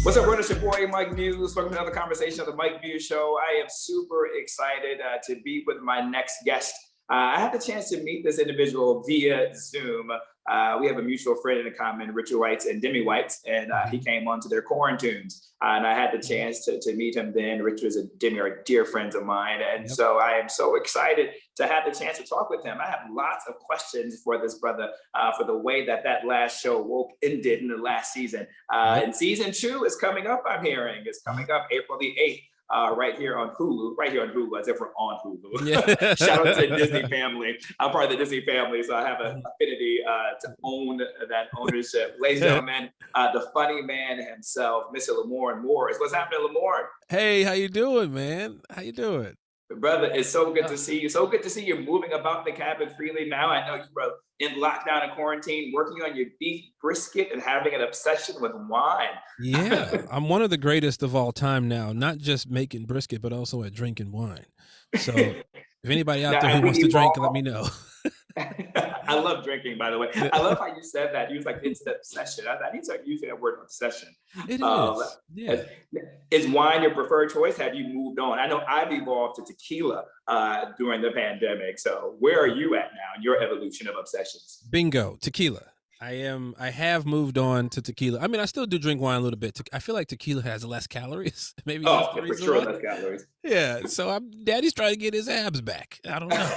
What's up, brother? It's your boy, Mike Muse. Welcome to another conversation of the Mike Muse Show. I am super excited to be with my next guest. I had the chance to meet this individual via Zoom. We have a mutual friend in common, Richard Whites and Demi Whites, and he came onto their quarantunes. And I had the chance to meet him then. Richard and Demi are dear friends of mine. And so I am so excited to have the chance to talk with him. I have lots of questions for this brother for the way that last show woke ended in the last season. And season 2 is coming up, I'm hearing. It's coming up April the 8th. Right here on Hulu, as if we're on Hulu. Yeah. Shout out to the Disney family. I'm part of the Disney family, so I have an affinity to own that ownership. Ladies and gentlemen, the funny man himself, Mr. Lamorne Morris. What's happening, Lamorne? Hey, how you doing, man? How you doing? Brother, it's so good to see you. So good to see you moving about the cabin freely now. I know you were in lockdown and quarantine, working on your beef brisket and having an obsession with wine. Yeah, I'm one of the greatest of all time now, not just making brisket, but also at drinking wine. So if anybody out there who wants to drink, let me know. I love drinking, by the way. I love how you said that. You was like, it's the obsession. I need to start using that word, obsession. It is. Yeah. Is wine your preferred choice? Have you moved on? I know I've evolved to tequila during the pandemic. So where are you at now in your evolution of obsessions? Bingo, tequila. I have moved on to tequila. I mean, I still do drink wine a little bit. I feel like tequila has less calories. Maybe that's the reason for sure, less calories. Yeah, so Daddy's trying to get his abs back. I don't know.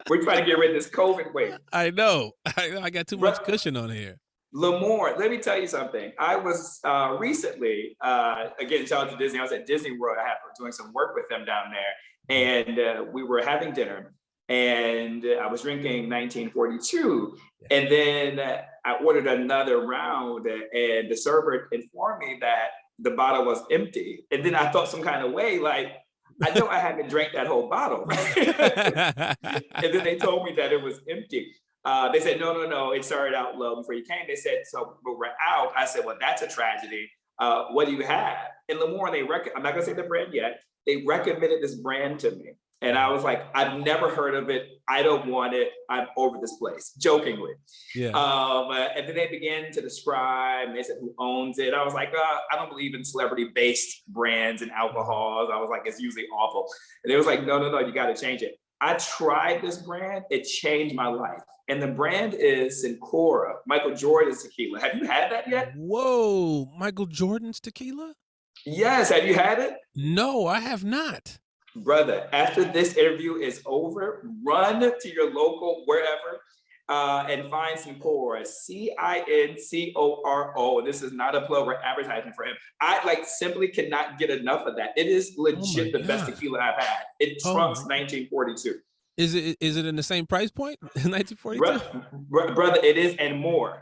We're trying to get rid of this COVID weight. I know. I got too much cushion on here. Lamorne, let me tell you something. I was recently, again, shout out to Disney. I was at Disney World. I was doing some work with them down there, and we were having dinner. And I was drinking 1942, and then I ordered another round, and the server informed me that the bottle was empty. And then I felt some kind of way, like, I know I hadn't drank that whole bottle. And then they told me that it was empty. They said, no, it started out low before you came. They said, so but we're out. I said, well, that's a tragedy. What do you have? And Lamorne, I'm not gonna say the brand yet. They recommended this brand to me. And I was like, I've never heard of it. I don't want it. I'm over this place, jokingly. Yeah. And then they began to describe, and they said, who owns it? I was like, I don't believe in celebrity-based brands and alcohols. I was like, it's usually awful. And they was like, no, you got to change it. I tried this brand. It changed my life. And the brand is Sincora, Michael Jordan's tequila. Have you had that yet? Whoa, Michael Jordan's tequila? Yes. Have you had it? No, I have not. Brother, after this interview is over, run to your local wherever and find Sincora, Cincoro. This is not a plug or advertising for him. I simply cannot get enough of that. It is legit the best tequila I've had. It trumps 1942. Is it in the same price point? 1942? Brother, it is, and more.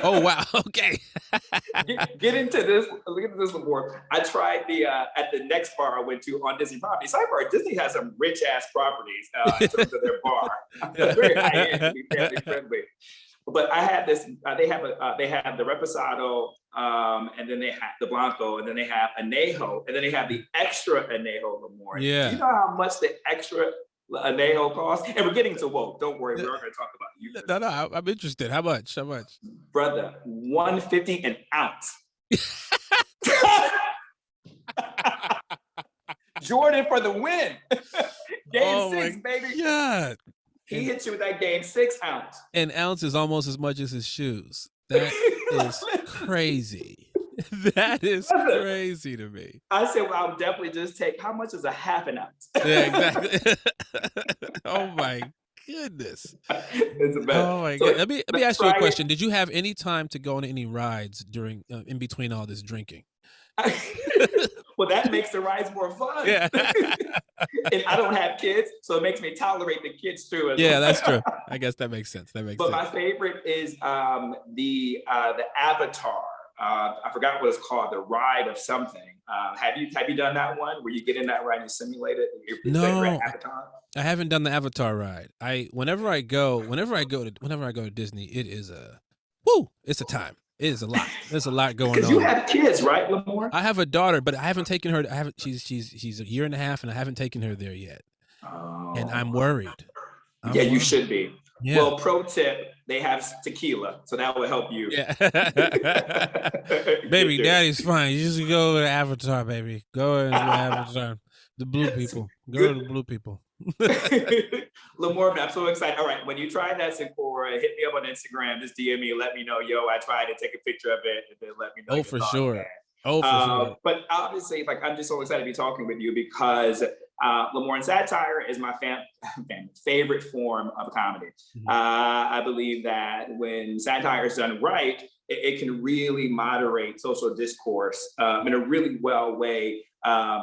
Oh wow! Okay. get into this. Look at this more. I tried at the next bar I went to on Disney property. Sidebar: Disney has some rich ass properties in terms of their bar. Very high end, to be family friendly. But I had this. They have the Reposado, and then they have the Blanco, and then they have Anejo, and then they have the extra Anejo Lamorne. Yeah. Do you know how much the extra Anejo cost? And we're getting to woke. Don't worry, we're not going to talk about you. No, I'm interested. How much? Brother, $150 an ounce. Jordan for the win. Game 6, baby. Yeah. He hit you with that game 6 ounce. An ounce is almost as much as his shoes. That is crazy. That is crazy to me. I said, well, I'll definitely just take, how much is a half an ounce? Yeah, exactly. Oh my goodness. It's a bad. Oh my god. Let me ask you a question. Did you have any time to go on any rides during in between all this drinking? Well, that makes the rides more fun. Yeah. And I don't have kids, so it makes me tolerate the kids too. Yeah, that's true. I guess that makes sense. But my favorite is the Avatar. I forgot what it's called, the ride of something. Have you done that one where you get in that ride and you simulate it? No, I haven't done the Avatar ride. Whenever I go to Disney, it is it's a time. It is a lot. There's a lot going on. Because you have kids, right, Lamorne? I have a daughter, but I haven't taken her. She's a year and a half, and I haven't taken her there yet. And I'm worried. You should be. Yeah. Well, pro tip, they have tequila, so that will help you. Yeah. Baby, daddy's fine. You just go to Avatar, baby. Go into Avatar. The blue people. Go to the blue people. Lamorne, I'm so excited. All right, when you try that Sephora, hit me up on Instagram. Just DM me, let me know, yo, I tried it. Take a picture of it, and then let me know. Oh, for sure. Man. Oh, for sure. But obviously, like, I'm just so excited to be talking with you because Lamorne satire is my favorite form of comedy. Mm-hmm. I believe that when satire is done right, it can really moderate social discourse in a really well way.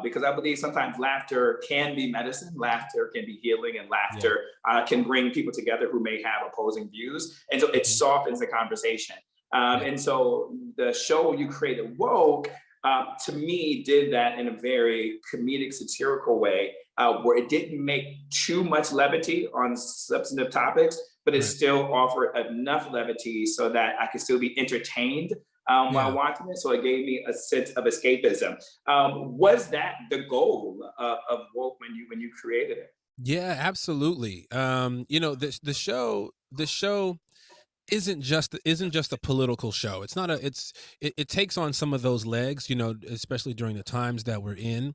Because I believe sometimes laughter can be medicine, laughter can be healing, and laughter can bring people together who may have opposing views. And so it softens the conversation. And so the show you created, Woke, to me, did that in a very comedic, satirical way, where it didn't make too much levity on substantive topics, but it still offered enough levity so that I could still be entertained while watching it. So it gave me a sense of escapism. Was that the goal of Woke when you created it? Yeah, absolutely. You know, the show isn't just a political show. It's not it takes on some of those legs, you know, especially during the times that we're in,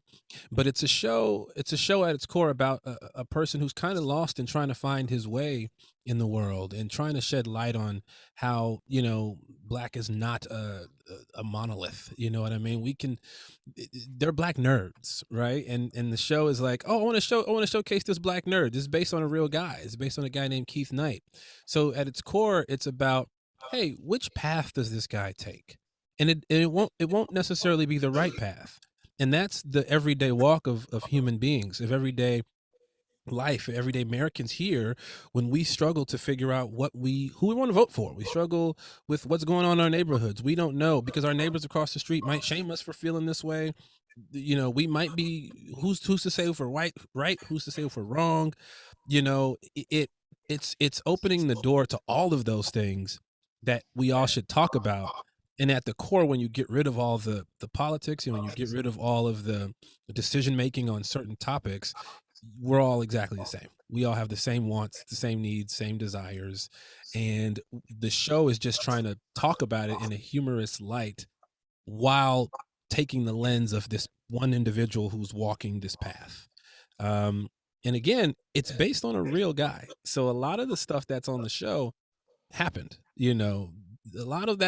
but it's a show at its core about a person who's kind of lost and trying to find his way in the world and trying to shed light on how, you know, Black is not a monolith. You know what I mean? They're Black nerds, right? And the show is like, oh, I want to showcase this Black nerd. This is based on a real guy. It's based on a guy named Keith Knight. So at its core, it's about, hey, which path does this guy take? And it won't necessarily be the right path. And that's the everyday walk of human beings, of everyday life, everyday Americans here, when we struggle to figure out who we want to vote for. We struggle with what's going on in our neighborhoods. We don't know because our neighbors across the street might shame us for feeling this way. You know, we might be who's to say if we're right, who's to say if we're wrong. You know, it's opening the door to all of those things that we all should talk about. And at the core, when you get rid of all the politics and when you get rid of all of the decision making on certain topics, we're all exactly the same. We all have the same wants, the same needs, same desires. And the show is just trying to talk about it in a humorous light while taking the lens of this one individual who's walking this path. And again, it's based on a real guy. So a lot of the stuff that's on the show happened, you know, a lot of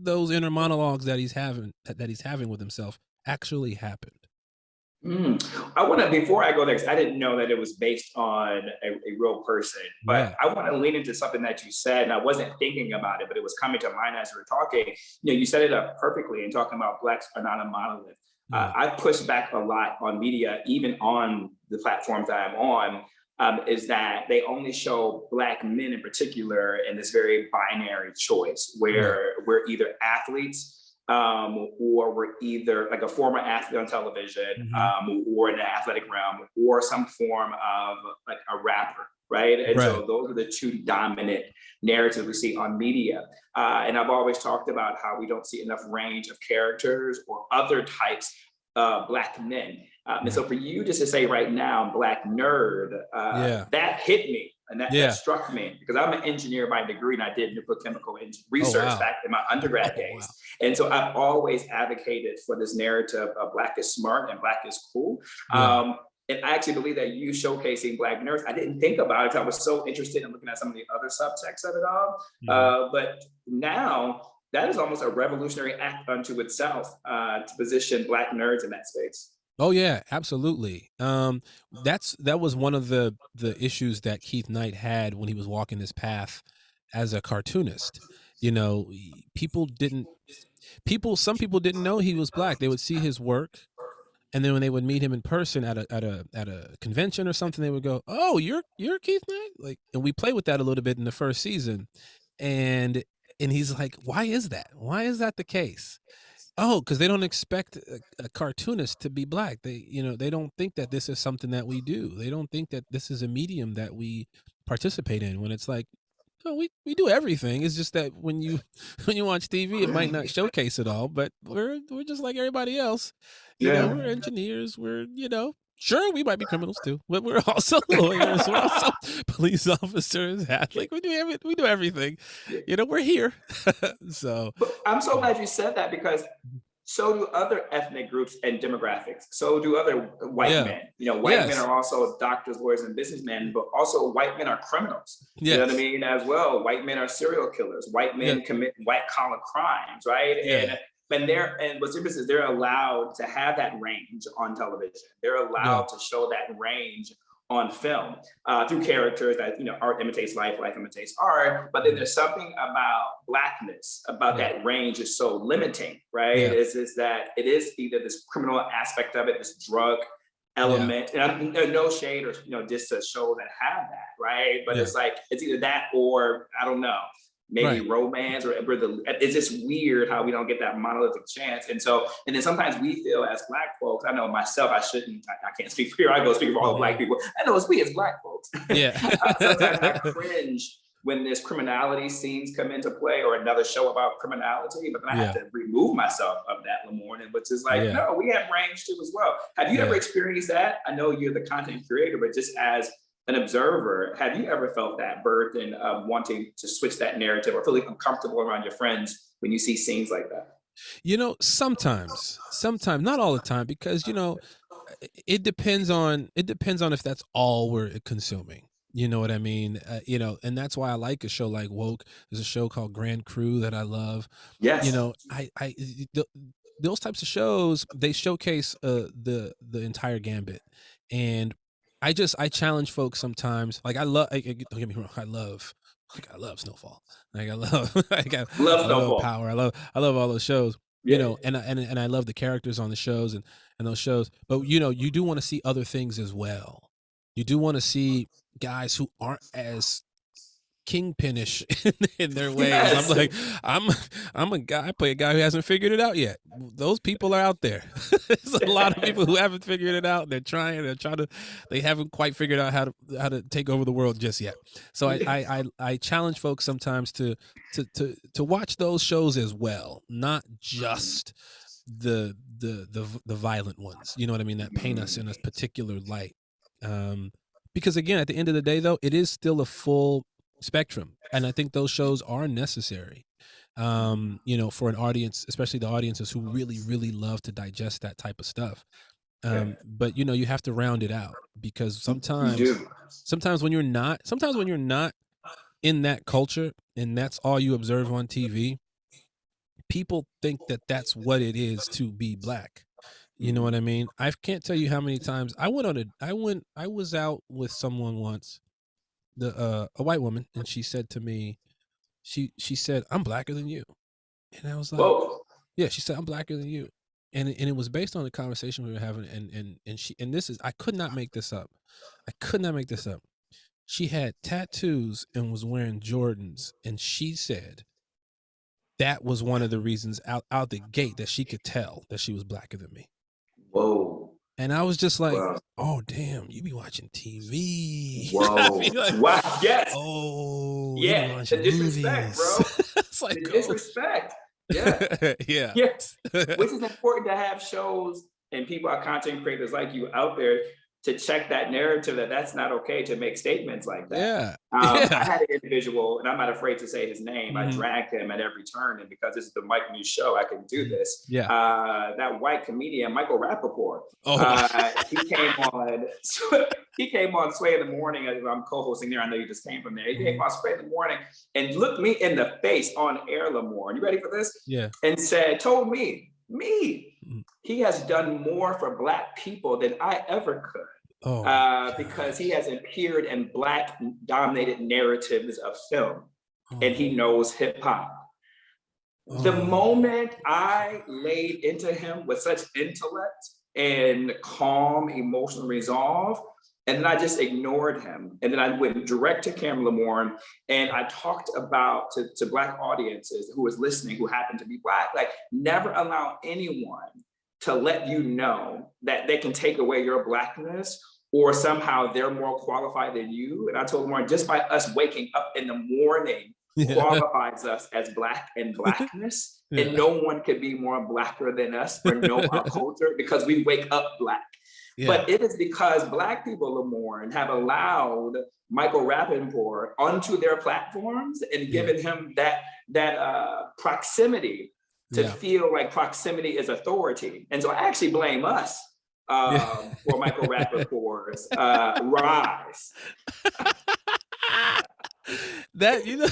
those inner monologues that he's having with himself actually happened. I want to, before I go there, because I didn't know that it was based on a real person, but I want to lean into something that you said, and I wasn't thinking about it, but it was coming to mind as we were talking. You know, you set it up perfectly in talking about Blacks are not a monolith. I push back a lot on media, even on the platforms that I'm on, is that they only show Black men in particular in this very binary choice where we're either athletes, or we're either like a former athlete on television, or in the athletic realm, or some form of like a rapper, right? And so those are the two dominant narratives we see on media. And I've always talked about how we don't see enough range of characters or other types of Black men. And so for you just to say right now, Black nerd, that hit me. And that struck me because I'm an engineer by degree and I did nucleochemical research back in my undergrad days. And so I've always advocated for this narrative of Black is smart and Black is cool. And I actually believe that you showcasing Black nerds, I didn't think about it. I was so interested in looking at some of the other subtext of it all. But now that is almost a revolutionary act unto itself to position Black nerds in that space. Oh yeah, absolutely. That was one of the issues that Keith Knight had when he was walking this path as a cartoonist. You know, some people didn't know he was Black. They would see his work, and then when they would meet him in person at a convention or something, they would go, "Oh, you're Keith Knight?" Like, and we play with that a little bit in the first season, and he's like, "Why is that? Why is that the case?" Oh, because they don't expect a cartoonist to be Black. They don't think that this is something that we do. They don't think that this is a medium that we participate in. When it's like, oh, we do everything. It's just that when you watch TV, it might not showcase it all. But we're just like everybody else. You know, we're engineers. We're Sure, we might be criminals too, but we're also lawyers. We're also police officers, athletes. We do everything. You know, we're here. So, But I'm so glad you said that, because so do other ethnic groups and demographics. So do other white yeah, men. You know, white men yes, are also doctors, lawyers, and businessmen, but also white men are criminals. You know what I yes, mean? As well, white men are serial killers. White yeah, men commit white collar crimes, right? yeah, And what's interesting is they're allowed to have that range on television. They're yeah, allowed to show that range on film through characters that, you know, art imitates life, life imitates art. But then mhm, there's something about blackness, about yeah, that range is so limiting, right? yeah, Is that it is either this criminal aspect of it, this drug yeah, element, and no shade or, you know, just to show that have that, right? But yeah, it's like it's either that or I don't know, maybe right, romance, or it's just weird how we don't get that monolithic chance. And then sometimes we feel as black folks, I know myself, I can't speak for here, I go speak for all hmm, black people. I know it's we as black folks. yeah, Sometimes I cringe when there's criminality scenes come into play, or another show about criminality, but then I have yeah, to remove myself of that, Lamorne, which is like, yeah, no, we have range too as well. Have you ever yeah. experienced that? I know you're the content creator, but just as an observer, have you ever felt that burden of wanting to switch that narrative, or feeling uncomfortable around your friends when you see scenes like that? You know, sometimes, not all the time, because it depends on if that's all we're consuming. You know what I mean? You know, and that's why I like a show like Woke. There's a show called Grand Crew that I love. You Yes. know, those types of shows, they showcase the entire gambit, and I challenge folks sometimes. Like don't get me wrong, I love Snowfall. Like I love Love I love Snowfall. Power. I love all those shows. You Yeah. know, and I love the characters on the shows and those shows. But you know, you do want to see other things as well. You do want to see guys who aren't as kingpinish in their ways. I'm Yes. like, I'm I'm a guy. I play a guy who hasn't figured it out yet. Those people are out there. There's a lot of people who haven't figured it out. They're trying. They haven't quite figured out how to take over the world just yet. So I challenge folks sometimes to watch those shows as well, not just the violent ones. You know what I mean? That paint us in a particular light. Um, because again, at the end of the day, though, it is still a full spectrum, and I think those shows are necessary. You know, for an audience, especially the audiences who really love to digest that type of stuff. Yeah, But you know, you have to round it out, because you do. sometimes when you're not in that culture and that's all you observe on TV, people think that that's what it is to be black. You know what I mean? I can't tell you how many times I was out with someone once, a white woman, and she said to me, she said, "I'm blacker than you." And I was like, Whoa. "Yeah," she said, "I'm blacker than you." And it was based on the conversation we were having, and this is, I could not make this up. I could not make this up. She had tattoos and was wearing Jordans, and she said that was one of the reasons out the gate that she could tell that she was blacker than me. Whoa. And I was just like, Wow. "Oh damn, you be watching TV." I Whoa. mean, like, Wow. Yes. "Oh, you be Yeah. The watching disrespect, movies." bro. It's The like, "Oh." disrespect. Yeah. Yeah. Yeah. Which is important to have shows and people, are content creators like you out there, to check that narrative that that's not okay to make statements like that. Yeah. I Yeah. had an individual, and I'm not afraid to say his name. I Mhm, dragged him at every turn, and because this is the Mike Muse show, I can do mhm. this. Yeah. That white comedian, Michael Rapaport, Oh, wow. he came on. He came on Sway in the Morning. I'm co-hosting there. I know you just came from there. He came Mhm. on Sway in the Morning and looked me in the face on air, Lamorne. You ready for this? Yeah. And told me, Mhm. he has done more for Black people than I ever could, Oh my because gosh. he has appeared in Black dominated narratives of film, and Oh. he knows hip hop. The Oh. moment I laid into him with such intellect and calm emotional resolve, and then I just ignored him. And then I went direct to Cam Lamorne, and I talked about to Black audiences who was listening, who happened to be Black, like, never allow anyone to let you know that they can take away your Blackness, or somehow they're more qualified than you. And I told Lamorne, just by us waking up in the morning Yeah. qualifies us as Black and Blackness, and Yeah. no one could be more Blacker than us or know our culture, because we wake up Black. But it is because Black people, Lamorne, have allowed Michael Rapaport onto their platforms and given him that proximity to feel like proximity is authority. And so I actually blame us for Michael Rapaport's rise. That, you know,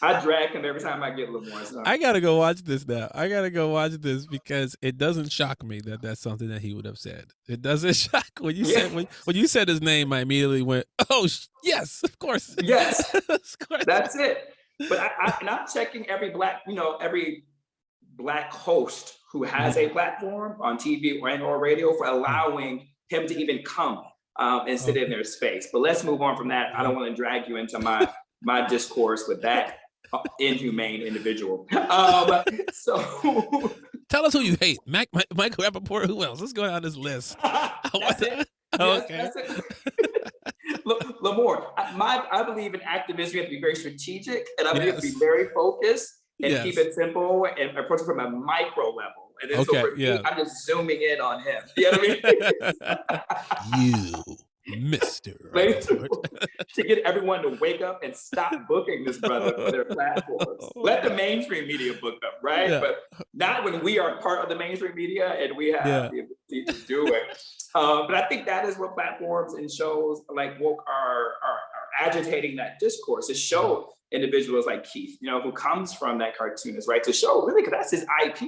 I drag him every time I get Lamorne. So. I gotta go watch this now. I gotta go watch this because it doesn't shock me that that's something that he would have said. It doesn't shock when you said when you said his name. I immediately went, "Oh yes, of course, yes, of course." That's it. But I'm not checking every Black, every Black host who has a platform on TV or radio for allowing him to even come and sit in their space. But let's move on from that. I don't want to drag you into my discourse with that inhumane individual. So tell us who you hate. Michael Rapaport. Who else? Let's go down this list. That's it. Okay. That's it. Lamorne, I believe in activism. You have to be very strategic, and I believe you have to be very focused and keep it simple and approach it from a micro level. And then so for me, I'm just zooming in on him. You know what I mean? You. Mr. To get everyone to wake up and stop booking this brother for their platforms. Let the mainstream media book them, right? But not when we are part of the mainstream media and we have the ability to do it. But I think that is what platforms and shows like woke are agitating that discourse to show individuals like Keith, who comes from that cartoonist, right? To show really, because that's his IP.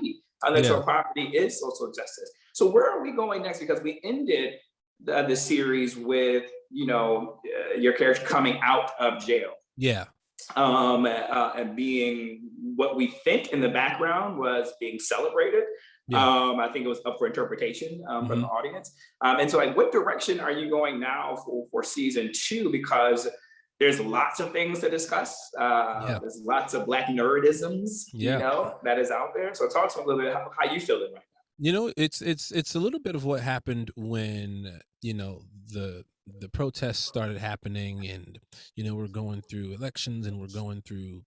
Intellectual property is social justice. So where are we going next? Because we ended the series with your character coming out of jail, and being what we think in the background was being celebrated. I think it was up for interpretation from the audience. And so, like, what direction are you going now for season 2? Because there's lots of things to discuss. There's lots of Black nerdisms, that is out there. So talk to me a little bit how you feeling right now. It's a little bit of what happened when the protests started happening, and we're going through elections and we're going through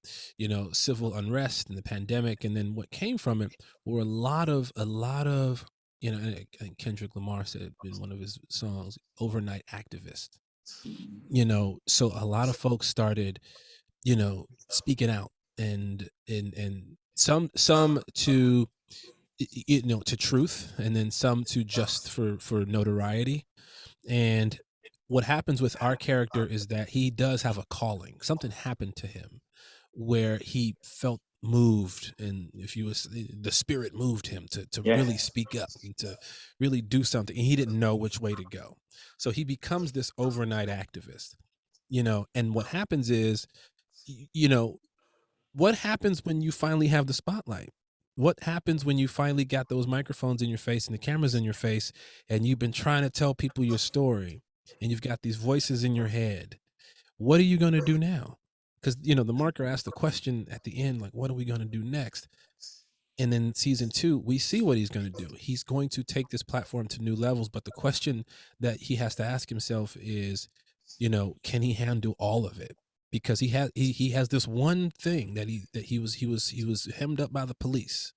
civil unrest and the pandemic, and then what came from it were a lot of and I think Kendrick Lamar said in one of his songs, overnight activist. So a lot of folks started speaking out, and some to to truth, and then some to just for notoriety. And what happens with our character is that he does have a calling. Something happened to him where he felt moved, and the spirit moved him to really speak up and to really do something, and he didn't know which way to go. So he becomes this overnight activist, and what happens is, what happens when you finally have the spotlight? What happens when you finally got those microphones in your face and the cameras in your face, and you've been trying to tell people your story, and you've got these voices in your head? What are you going to do now? Because, the marker asked the question at the end, like, what are we going to do next? And then season 2, we see what he's going to do. He's going to take this platform to new levels. But the question that he has to ask himself is, can he handle all of it? Because he has this one thing that he was hemmed up by the police.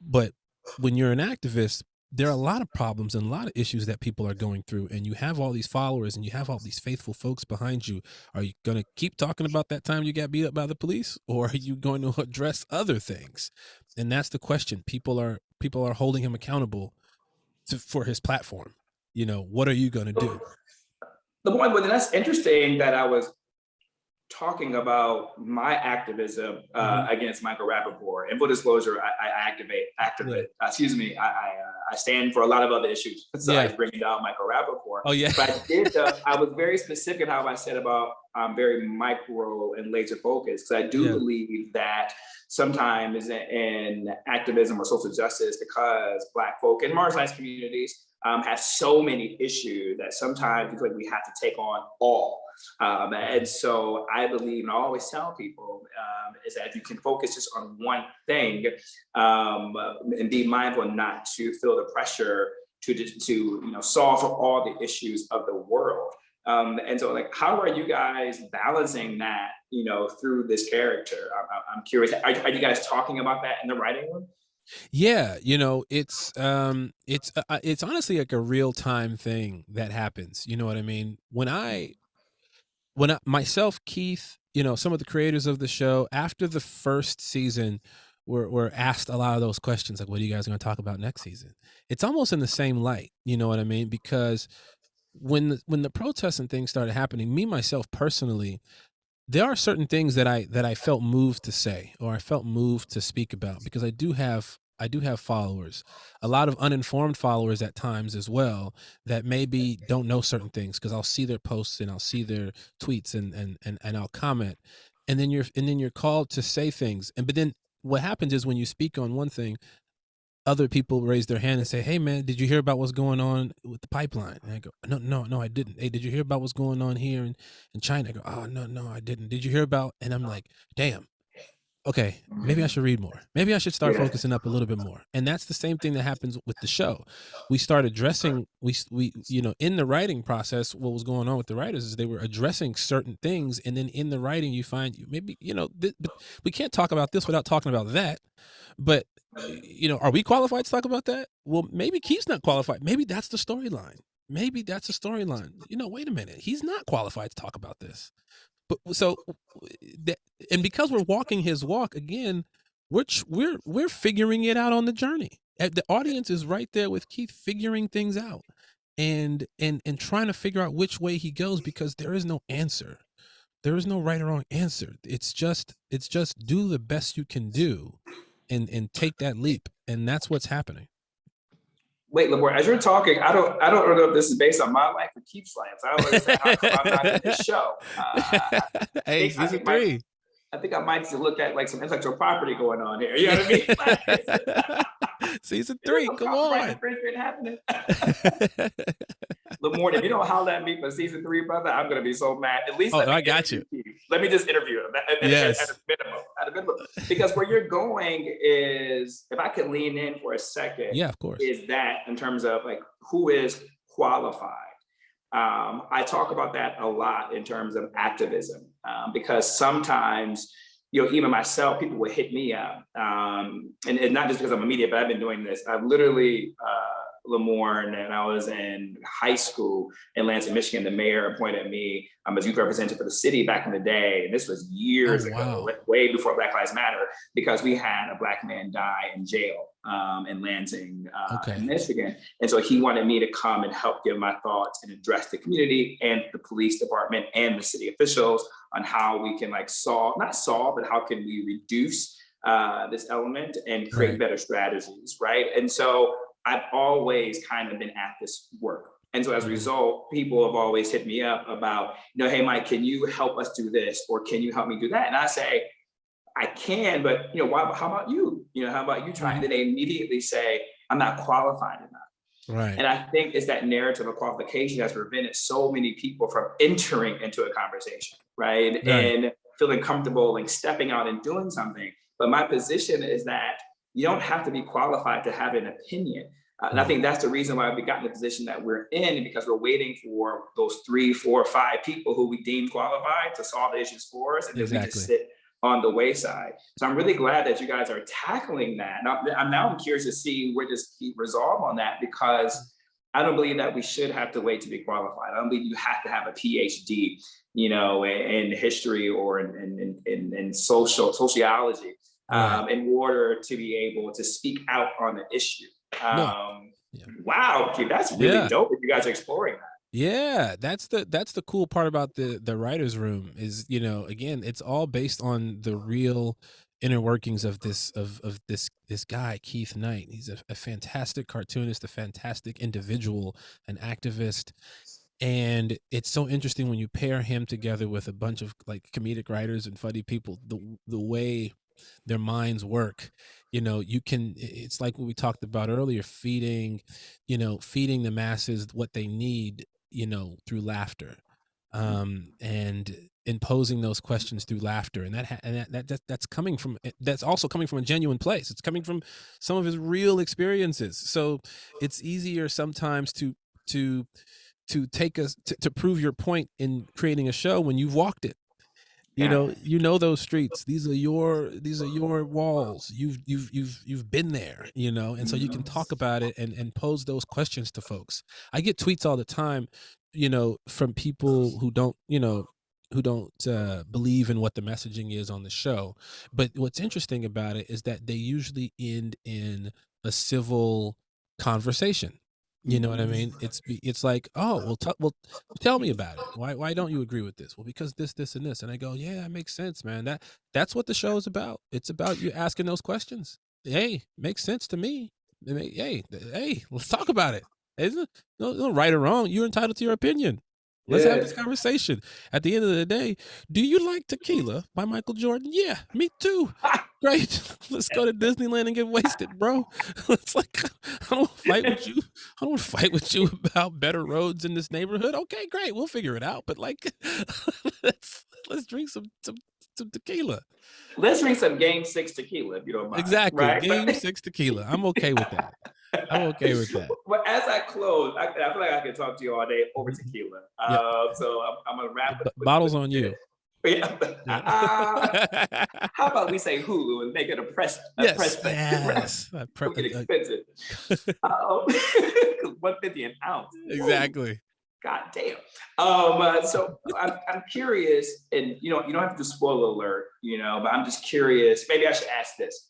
But when you're an activist, there are a lot of problems and a lot of issues that people are going through, and you have all these followers and you have all these faithful folks behind you. Are you going to keep talking about that time you got beat up by the police, or are you going to address other things? And that's the question. People are holding him accountable for his platform. What are you going to do? The point, but that's interesting that I was talking about my activism against Michael Rapaport. And full disclosure, I stand for a lot of other issues besides bringing down Michael Rapaport. Oh yeah. But I was very specific in how I said about very micro and laser focused, because I do believe that sometimes in activism or social justice, because Black folk and marginalized communities have so many issues that sometimes it's like we have to take on all. And so I believe, and I always tell people, is that if you can focus just on one thing and be mindful not to feel the pressure to solve for all the issues of the world. And so, like, how are you guys balancing that, through this character? I'm curious. Are you guys talking about that in the writing room? Yeah, you know, it's honestly like a real time thing that happens. You know what I mean? When I myself, Keith, you know, some of the creators of the show, after the first season, were asked a lot of those questions, like, "What are you guys going to talk about next season?" It's almost in the same light, you know what I mean? Because when the protests and things started happening, me myself personally, there are certain things that I felt moved to say, or I felt moved to speak about, because I do have followers, a lot of uninformed followers at times as well, that maybe don't know certain things, because I'll see their posts and I'll see their tweets, and I'll comment, and then you're called to say things, and but then what happens is when you speak on one thing, other people raise their hand and say, "Hey, man, did you hear about what's going on with the pipeline?" And I go, "No, no, no, I didn't." "Hey, did you hear about what's going on here in China?" I go, "Oh, no, no, I didn't." "Did you hear about?" And I'm like, "Damn, okay, maybe I should read more. Maybe I should start Yeah. focusing up a little bit more." And that's the same thing that happens with the show. We start addressing, we you know, in the writing process, what was going on with the writers is they were addressing certain things, and then in the writing you find, maybe, you know, but we can't talk about this without talking about that. But, you know, are we qualified to talk about that? Well, maybe Keith's not qualified. Maybe that's the storyline. Maybe that's the storyline. You know, wait a minute. He's not qualified to talk about this. But so that, and because we're walking his walk again, we're figuring it out on the journey. The audience is right there with Keith, figuring things out, and trying to figure out which way he goes, because there is no answer. There is no right or wrong answer. It's just do the best you can do, and take that leap, and that's what's happening. Wait, Lamorne, as you're talking, I don't know if this is based on my life or Keith's life. I don't understand how come I'm not in this show. Hey, season 3. I think I might need to look at like some intellectual property going on here. You know what I mean? Season Is there 3, some come copyright on. infringement happening? Lamorne, if you don't holler at me for season 3, brother, I'm gonna be so mad. At least I got you. Let me just interview him Yes. at a minimum. Because where you're going is, if I could lean in for a second, Yeah, of course. is that in terms of like who is qualified. I talk about that a lot in terms of activism, because sometimes, you know, even myself, people will hit me up, and not just because I'm a media, but I've been doing this. I've literally, Lamorne, and I was in high school in Lansing, Michigan. The mayor appointed me as youth representative for the city back in the day. And this was years ago, way before Black Lives Matter, because we had a Black man die in jail in Lansing, in Michigan. And so he wanted me to come and help give my thoughts and address the community and the police department and the city officials on how we can like not solve, but how can we reduce this element and create better strategies, right? And so I've always kind of been at this work. And so as a result, people have always hit me up about, you know, "Hey, Mike, can you help us do this? Or can you help me do that?" And I say, "I can, but, you know, how about you? You know, how about you try?" And then they immediately say, "I'm not qualified enough." Right. And I think it's that narrative of qualification that's prevented so many people from entering into a conversation, right? And feeling comfortable, like stepping out and doing something. But my position is that you don't have to be qualified to have an opinion. And I think that's the reason why we got in the position that we're in, because we're waiting for those 3, 4, 5 people who we deem qualified to solve the issues for us, and then we just sit on the wayside. So I'm really glad that you guys are tackling that. I'm curious to see where this keep resolve on that, because I don't believe that we should have to wait to be qualified. I don't believe you have to have a PhD, you know, in history or in sociology, in order to be able to speak out on the issue. Wow, that's really dope if you guys are exploring that. Yeah, that's the cool part about the writers room is, you know, again, it's all based on the real inner workings of this guy, Keith Knight. He's a fantastic cartoonist, a fantastic individual, an activist. And it's so interesting when you pair him together with a bunch of like comedic writers and funny people, the way their minds work. You know, it's like what we talked about earlier, feeding the masses what they need, you know, through laughter, and imposing those questions through laughter. And that's also coming from a genuine place. It's coming from some of his real experiences. So it's easier sometimes to take us to prove your point in creating a show when you've walked it. you know those streets. These are your walls. You've been there, and so you can talk about it and pose those questions to folks. I get tweets all the time, from people who don't, believe in what the messaging is on the show. But what's interesting about it is that they usually end in a civil conversation. You know what I mean? It's like, oh, well, tell me about it. Why don't you agree with this? Well, because this, and this. And I go, yeah, it makes sense, man. That's what the show is about. It's about you asking those questions. Hey, makes sense to me. Hey, let's talk about it. Isn't no right or wrong. You're entitled to your opinion. Let's have this conversation. At the end of the day, do you like Tequila by Michael Jordan? Yeah, me too. Great. Let's go to Disneyland and get wasted, bro. It's like, I don't fight with you. I don't fight with you about better roads in this neighborhood. Okay, great. We'll figure it out. But like, let's drink some tequila. Let's drink some Game 6 tequila, if you don't mind. Exactly. Right? Game 6 tequila. I'm okay with that. I'm okay with that. But as I close, I feel like I could talk to you all day over tequila. So I'm going to wrap it. Bottles on you. Yeah. How about we say Hulu and make it a press? Yes. Get expensive. $150 an ounce. Exactly. God damn. So I'm curious, and you don't have to spoil alert, but I'm just curious. Maybe I should ask this.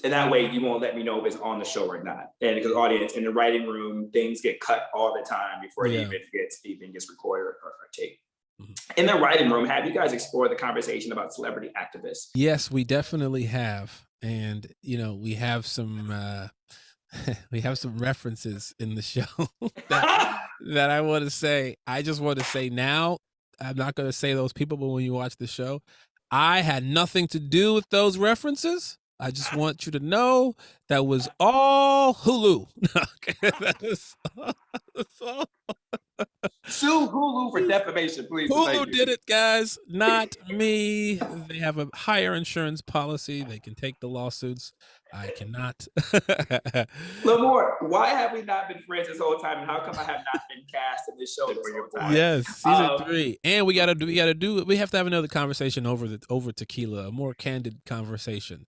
And that way you won't let me know if it's on the show or not. And because audience in the writing room, things get cut all the time before it even gets recorded or taped. In the writing room, have you guys explored the conversation about celebrity activists? Yes, we definitely have. And we have some references in the show that I want to say. I just want to say now, I'm not going to say those people, but when you watch the show, I had nothing to do with those references. I just want you to know that was all Hulu. Sue Hulu for defamation, please. Hulu did it, guys, not me. They have a higher insurance policy. They can take the lawsuits. I cannot. Lamorne, why have we not been friends this whole time, and how come I have not been cast in this show this whole time? Yes, season 3, and we have to have another conversation over tequila, a more candid conversation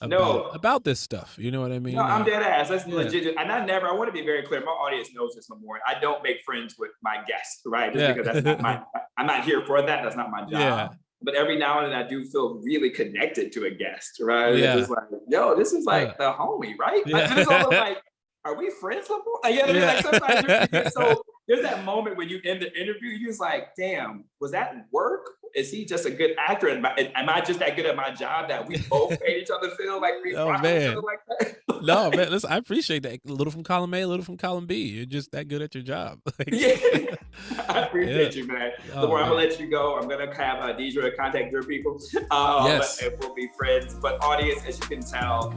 about this stuff. You know what I mean? No, I'm dead ass. That's legit. And I want to be very clear. My audience knows this, Lamorne. I don't make friends with my guests, right? Just because that's not I'm not here for that. That's not my job. Yeah. But every now and then I do feel really connected to a guest, right? Yeah. It's just like, yo, this is like the homie, right? Yeah. Like, it's almost like, are we friends, Lamorne? Like, like sometimes so there's that moment when you end the interview, you're just like, damn, was that work? Is he just a good actor? And am I just that good at my job that we both made each other feel like we rock each other like that? No, man, listen, I appreciate that. A little from column A, a little from column B. You're just that good at your job. I appreciate you, man. Lamorne, I'm gonna let you go. I'm gonna have Deidre contact your people. Yes. And we'll be friends. But audience, as you can tell,